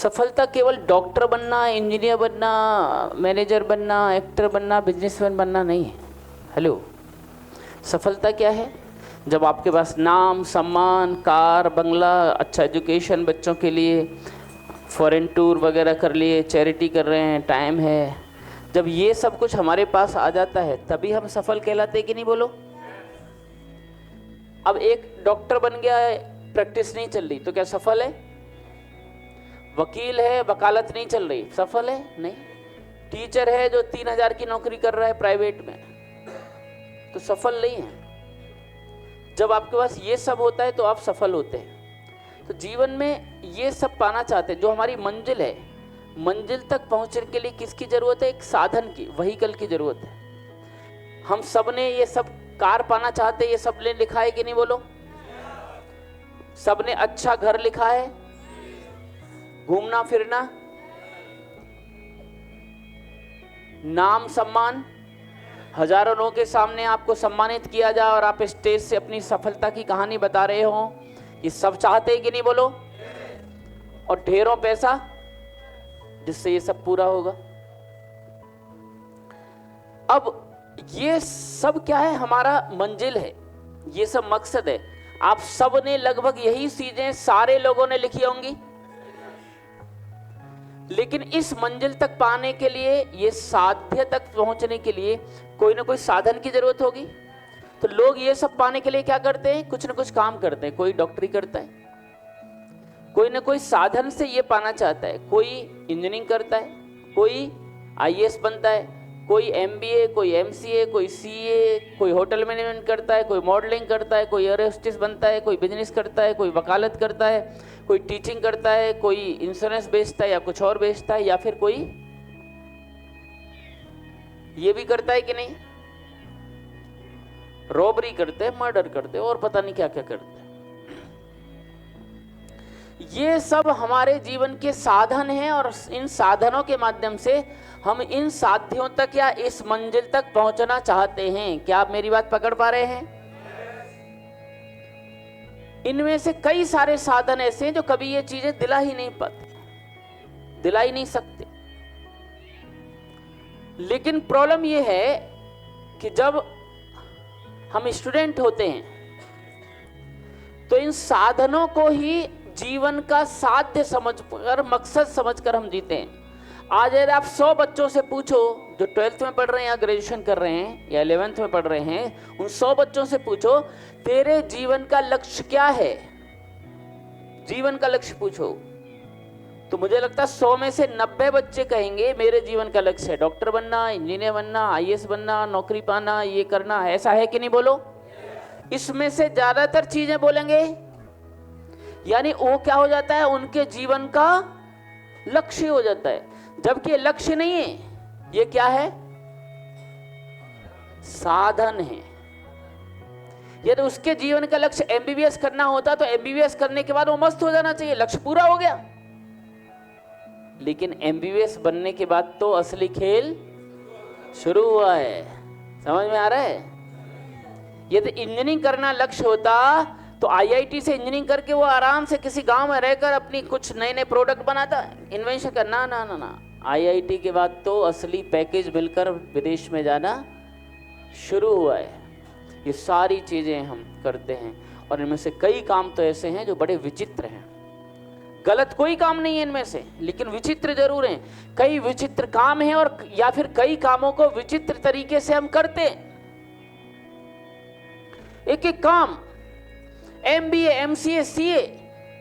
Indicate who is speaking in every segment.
Speaker 1: सफलता केवल डॉक्टर बनना, इंजीनियर बनना, मैनेजर बनना, एक्टर बनना, बिजनेसमैन बनना नहीं है। हेलो, सफलता क्या है? जब आपके पास नाम, सम्मान, कार, बंगला, अच्छा एजुकेशन बच्चों के लिए, फॉरेन टूर वगैरह कर लिए, चैरिटी कर रहे हैं, टाइम है, जब ये सब कुछ हमारे पास आ जाता है तभी हम सफल कहलाते हैं कि नहीं? बोलो। अब एक डॉक्टर बन गया है, प्रैक्टिस नहीं चल रही तो क्या सफल है? वकील है, वकालत नहीं चल रही, सफल है? नहीं। टीचर है जो 3,000 की नौकरी कर रहा है प्राइवेट में, तो सफल नहीं है। जब आपके पास ये सब होता है तो आप सफल होते हैं। तो जीवन में ये सब पाना चाहते हैं, जो हमारी मंजिल है, मंजिल तक पहुंचने के लिए किसकी जरूरत है? एक साधन की, व्हीकल की जरूरत है। हम सब ने ये सब कार पाना चाहते हैं, ये सब ने लिखा है कि नहीं? बोलो। सबने अच्छा घर लिखा है, घूमना फिरना, नाम, सम्मान, हजारों लोगों के सामने आपको सम्मानित किया जाए और आप स्टेज से अपनी सफलता की कहानी बता रहे हो, ये सब चाहते हैं कि नहीं? बोलो। और ढेरों पैसा जिससे ये सब पूरा होगा। अब ये सब क्या है? हमारा मंजिल है, ये सब मकसद है। आप सब ने लगभग यही चीजें सारे लोगों ने लिखी होंगी, लेकिन इस मंजिल तक पाने के लिए, ये साध्य तक पहुंचने के लिए कोई ना कोई साधन की जरूरत होगी। तो लोग ये सब पाने के लिए क्या करते हैं? कुछ ना कुछ काम करते हैं। कोई डॉक्टरी करता है, कोई ना कोई साधन से ये पाना चाहता है, कोई इंजीनियरिंग करता है, कोई आईएएस बनता है, कोई एमबीए, कोई एमसीए, कोई सीए, कोई होटल मैनेजमेंट करता है, कोई मॉडलिंग करता है, कोई एयर होस्टेस बनता है, कोई बिजनेस करता है, कोई वकालत करता है, कोई टीचिंग करता है, कोई इंश्योरेंस बेचता है या कुछ और बेचता है, या फिर कोई ये भी करता है कि नहीं, रॉबरी करते हैं, मर्डर करते हैं और पता नहीं क्या क्या करते हैं। ये सब हमारे जीवन के साधन हैं और इन साधनों के माध्यम से हम इन साध्यों तक या इस मंजिल तक पहुंचना चाहते हैं। क्या आप मेरी बात पकड़ पा रहे हैं? इनमें से कई सारे साधन ऐसे हैं जो कभी ये चीजें दिला ही नहीं पाते, दिला ही नहीं सकते। लेकिन प्रॉब्लम ये है कि जब हम स्टूडेंट होते हैं तो इन साधनों को ही जीवन का साध्य समझकर, मकसद समझकर हम जीते हैं। आज अगर आप 100 बच्चों से पूछो जो 12th में पढ़ रहे हैं या ग्रेजुएशन कर रहे हैं या 11th में पढ़ रहे हैं, उन 100 बच्चों से पूछो तेरे जीवन का लक्ष्य क्या है, जीवन का लक्ष्य पूछो, तो मुझे लगता है 100 में से 90 बच्चे कहेंगे मेरे जीवन का लक्ष्य है डॉक्टर बनना, इंजीनियर बनना, आईएएस बनना, नौकरी पाना, ये करना। ऐसा है कि नहीं? बोलो। इसमें से ज्यादातर चीजें बोलेंगे, यानी वो क्या हो जाता है? उनके जीवन का लक्ष्य हो जाता है, जबकि ये लक्ष्य नहीं है, ये क्या है? साधन है। यदि उसके जीवन का लक्ष्य एमबीबीएस करना होता तो एमबीबीएस करने के बाद वो मस्त हो जाना चाहिए, लक्ष्य पूरा हो गया। लेकिन एमबीबीएस बनने के बाद तो असली खेल शुरू हुआ है। समझ में आ रहा है? यदि इंजीनियरिंग करना लक्ष्य होता तो आईआईटी से इंजीनियरिंग करके वो आराम से किसी गांव में रहकर अपनी कुछ नए नए प्रोडक्ट बनाता, इन्वेंशन करना। ना ना ना, आईआईटी के बाद तो असली पैकेज मिलकर विदेश में जाना शुरू हुआ है। ये सारी चीजें हम करते हैं और इनमें से कई काम तो ऐसे हैं जो बड़े विचित्र हैं। गलत कोई काम नहीं है इनमें से, लेकिन विचित्र जरूर हैं। कई विचित्र काम हैं और या फिर कई कामों को विचित्र तरीके से हम करते हैं। एक एक काम, MBA, MCA, CA,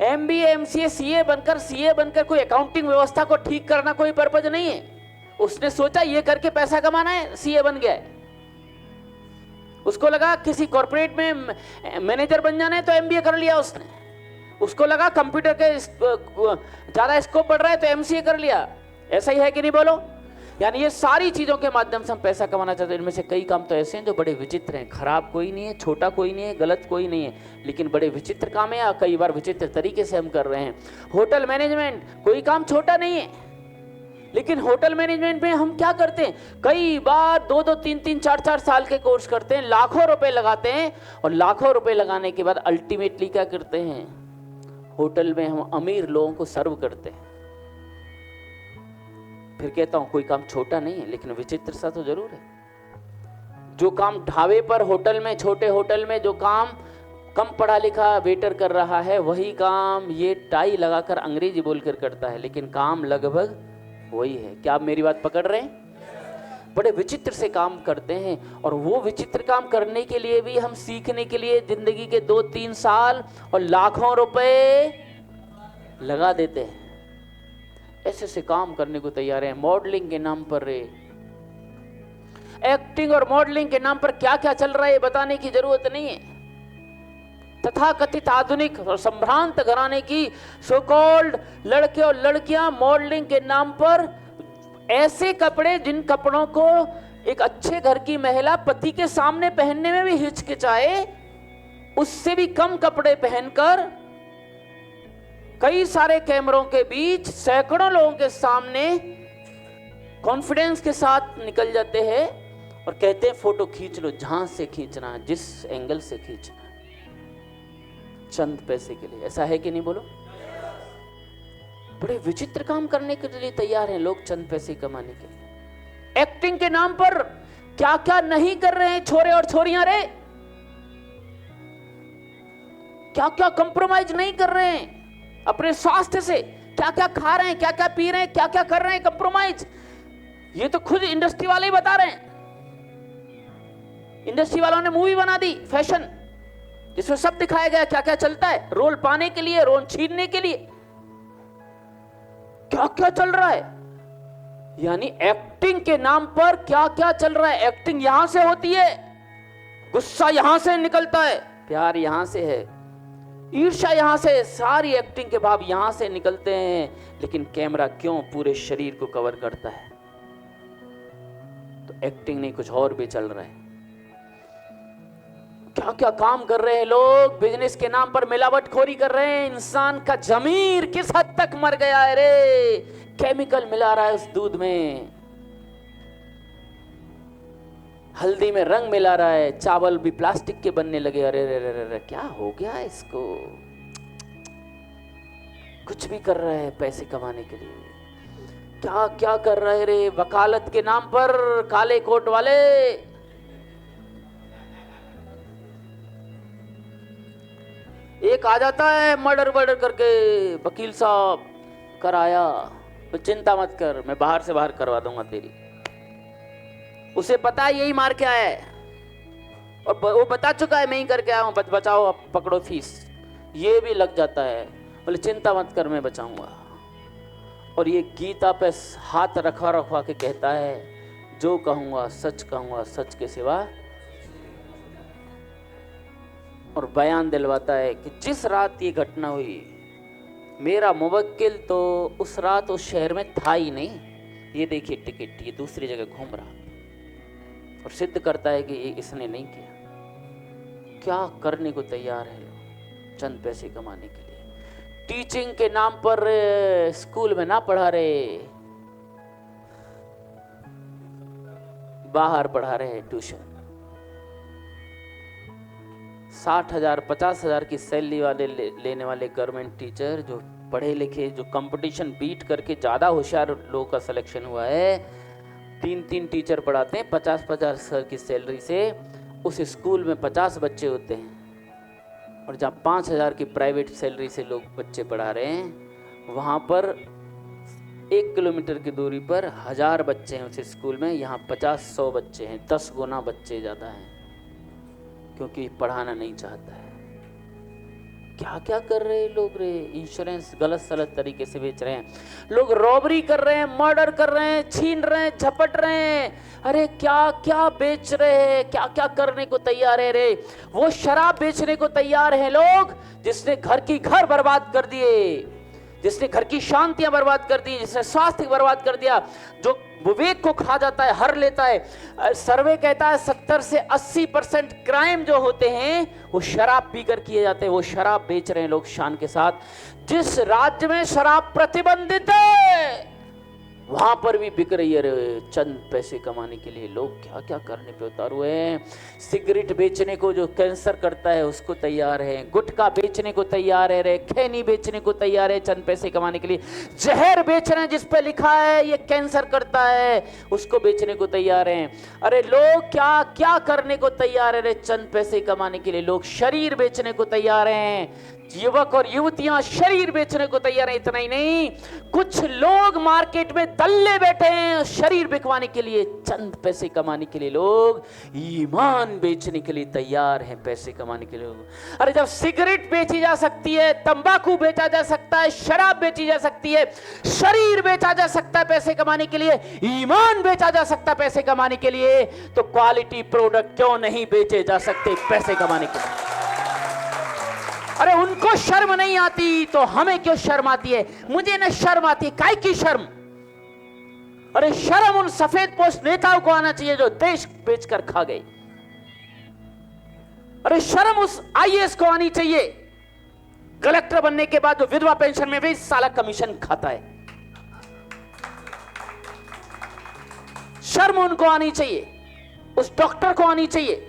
Speaker 1: MBA, MCA, CA बनकर कोई अकाउंटिंग व्यवस्था को ठीक करना कोई पर्पज नहीं है। उसने सोचा ये करके पैसा कमाना है, सीए बन गया है। उसको लगा किसी कॉर्पोरेट में मैनेजर बन जाना है तो एमबीए कर लिया उसने। उसको लगा कंप्यूटर के ज्यादा स्कोप बढ़ रहा है तो एमसीए कर लिया। ऐसा ही है कि नहीं? बोलो। यानी ये सारी चीजों के माध्यम से हम पैसा कमाना चाहते हैं। इनमें से कई काम तो ऐसे हैं जो बड़े विचित्र हैं। खराब कोई नहीं है, छोटा कोई नहीं है, गलत कोई नहीं है, लेकिन बड़े विचित्र काम है या कई बार विचित्र तरीके से हम कर रहे हैं। होटल मैनेजमेंट कोई काम छोटा नहीं है, लेकिन होटल मैनेजमेंट में हम क्या करते हैं? कई बार 2-2, 3-3, 4-4 साल के कोर्स करते हैं, लाखों रुपए लगाते हैं और लाखों रुपए लगाने के बाद अल्टीमेटली क्या करते हैं? होटल में हम अमीर लोगों को सर्व करते हैं। फिर कहता हूं कोई काम छोटा नहीं है, लेकिन विचित्र सा तो जरूर है। जो काम ढाबे पर, होटल में, छोटे होटल में जो काम कम पढ़ा लिखा वेटर कर रहा है, वही काम ये टाई लगाकर अंग्रेजी बोलकर करता है, लेकिन काम लगभग वही है। क्या आप मेरी बात पकड़ रहे हैं? बड़े विचित्र से काम करते हैं, और वो विचित्र काम करने के लिए भी हम सीखने के लिए जिंदगी के 2-3 साल और लाखों रुपए लगा देते हैं। ऐसे से काम करने को तैयार है। मॉडलिंग के नाम पर, एक्टिंग और मॉडलिंग के नाम पर क्या क्या चल रहा है बताने की जरूरत नहीं है। तथाकथित आधुनिक और संभ्रांत घराने की सो कॉल्ड लड़के और लड़कियां मॉडलिंग के नाम पर ऐसे कपड़े, जिन कपड़ों को एक अच्छे घर की महिला पति के सामने पहनने में भी हिचकिचाए, उससे भी कम कपड़े पहनकर कई सारे कैमरों के बीच सैकड़ों लोगों के सामने कॉन्फिडेंस के साथ निकल जाते हैं और कहते हैं फोटो खींच लो, जहां से खींचना है, जिस एंगल से खींचना है, चंद पैसे के लिए। ऐसा है कि नहीं? बोलो। बड़े विचित्र काम करने के लिए तैयार हैं लोग चंद पैसे कमाने के लिए। एक्टिंग के नाम पर क्या क्या नहीं कर रहे हैं छोरे और छोरियां रे, क्या क्या कंप्रोमाइज नहीं कर रहे हैं अपने स्वास्थ्य से, क्या क्या खा रहे हैं, क्या क्या पी रहे हैं, क्या क्या कर रहे हैं कंप्रोमाइज। ये तो खुद इंडस्ट्री वाले ही बता रहे हैं। इंडस्ट्री वालों ने मूवी बना दी फैशन, जिसमें सब दिखाया गया क्या क्या चलता है, रोल पाने के लिए, रोल छीनने के लिए क्या क्या चल रहा है। यानी एक्टिंग के नाम पर क्या क्या चल रहा है। एक्टिंग यहां से होती है, गुस्सा यहां से निकलता है, प्यार यहां से है, ईर्ष्या यहां से, सारी एक्टिंग के भाव यहां से निकलते हैं। लेकिन कैमरा क्यों पूरे शरीर को कवर करता है? तो एक्टिंग नहीं, कुछ और भी चल रहा है। क्या क्या काम कर रहे हैं लोग, बिजनेस के नाम पर मिलावटखोरी कर रहे हैं। इंसान का जमीर किस हद तक मर गया है रे, केमिकल मिला रहा है उस दूध में, हल्दी में रंग मिला रहा है, चावल भी प्लास्टिक के बनने लगे। अरे रे रे रे, क्या हो गया इसको? कुछ भी कर रहे हैं पैसे कमाने के लिए। क्या क्या कर रहे रे, वकालत के नाम पर काले कोट वाले। एक आ जाता है मर्डर करके, वकील साहब कराया, तो चिंता मत कर, मैं बाहर से बाहर करवा दूंगा तेरी। उसे पता है यही मार के आया है, और वो बता चुका है मैं ही करके आया हूं, बचाओ, अब पकड़ो फीस। ये भी लग जाता है, बोले चिंता मत कर मैं बचाऊंगा। और ये गीता पे हाथ रखवा के कहता है, जो कहूंगा सच कहूंगा, सच के सिवा। और बयान दिलवाता है कि जिस रात ये घटना हुई, मेरा मुवक्किल तो उस रात उस शहर में था ही नहीं, ये देखिए टिकट, ये दूसरी जगह घूम रहा, और सिद्ध करता है कि ये इसने नहीं किया। क्या करने को तैयार है लोग चंद पैसे कमाने के लिए। टीचिंग के नाम पर स्कूल में ना पढ़ा रहे, बाहर पढ़ा रहे हैं ट्यूशन। 60,000 50,000 की सैलरी वाले लेने वाले गवर्नमेंट टीचर, जो पढ़े लिखे, जो कंपटीशन बीट करके ज़्यादा होशियार लोगों का सिलेक्शन हुआ है, 3 टीचर पढ़ाते हैं 50,000 की सैलरी से। उस स्कूल में 50 बच्चे होते हैं, और जहाँ 5,000 की प्राइवेट सैलरी से लोग बच्चे पढ़ा रहे हैं, वहाँ पर 1 किलोमीटर की दूरी पर 1000 बच्चे हैं उस स्कूल में। यहाँ 50-100 बच्चे हैं, 10 गुना बच्चे ज़्यादा हैं, क्योंकि पढ़ाना नहीं चाहता है। क्या क्या कर रहे हैं लोग रे, इंश्योरेंस गलत सलत तरीके से बेच रहे हैं लोग, रॉबरी कर रहे हैं, मर्डर कर रहे हैं, छीन रहे हैं, झपट रहे हैं। अरे क्या क्या बेच रहे हैं, क्या क्या करने को तैयार है रे। वो शराब बेचने को तैयार है लोग जिसने घर बर्बाद कर दिए, जिसने घर की शांतियां बर्बाद कर दी, जिसने स्वास्थ्य बर्बाद कर दिया, जो विवेक को खा जाता है, हर लेता है। सर्वे कहता है 70 से 80% क्राइम जो होते हैं वो शराब पीकर किए जाते हैं। वो शराब बेच रहे हैं लोग शान के साथ। जिस राज्य में शराब प्रतिबंधित है वहां पर भी बिक रही है। चंद पैसे कमाने के लिए लोग क्या क्या करने पे उतार हुए हैं। सिगरेट बेचने को जो कैंसर करता है उसको तैयार है, गुटखा बेचने को तैयार है रे, खैनी बेचने को तैयार है चंद पैसे कमाने के लिए। जहर बेच रहे हैं जिस पे लिखा है ये कैंसर करता है, उसको बेचने को तैयार हैं। अरे लोग क्या क्या करने को तैयार है रे चंद पैसे कमाने के लिए। लोग शरीर बेचने को तैयार हैं, युवक और युवतियां शरीर बेचने को तैयार हैं। इतना ही नहीं, कुछ लोग मार्केट में दल्ले बैठे हैं शरीर बिकवाने के लिए, चंद पैसे कमाने के लिए। लोग ईमान बेचने के लिए तैयार हैं पैसे कमाने के लिए। अरे जब सिगरेट बेची जा सकती है, तंबाकू बेचा जा सकता है, शराब बेची जा सकती है, शरीर बेचा जा सकता है पैसे कमाने के लिए, ईमान बेचा जा सकता है पैसे कमाने के लिए, तो क्वालिटी प्रोडक्ट क्यों नहीं बेचे जा सकते पैसे कमाने के लिए। अरे उनको शर्म नहीं आती तो हमें क्यों शर्म आती है? मुझे ना शर्म आती है, काय की शर्म? अरे शर्म उन सफेद पोस्ट नेताओं को आना चाहिए जो देश बेचकर खा गए। अरे शर्म उस आईएएस को आनी चाहिए कलेक्टर बनने के बाद जो विधवा पेंशन में भी साला कमीशन खाता है। शर्म उनको आनी चाहिए, उस डॉक्टर को आनी चाहिए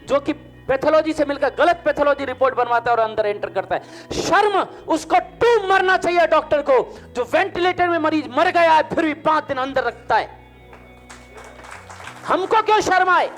Speaker 1: जो कि पैथोलॉजी से मिलकर गलत पैथोलॉजी रिपोर्ट बनवाता है और अंदर एंटर करता है। शर्म उसको टूब मरना चाहिए डॉक्टर को जो वेंटिलेटर में मरीज मर गया है फिर भी 5 दिन अंदर रखता है। हमको क्यों शर्म आए?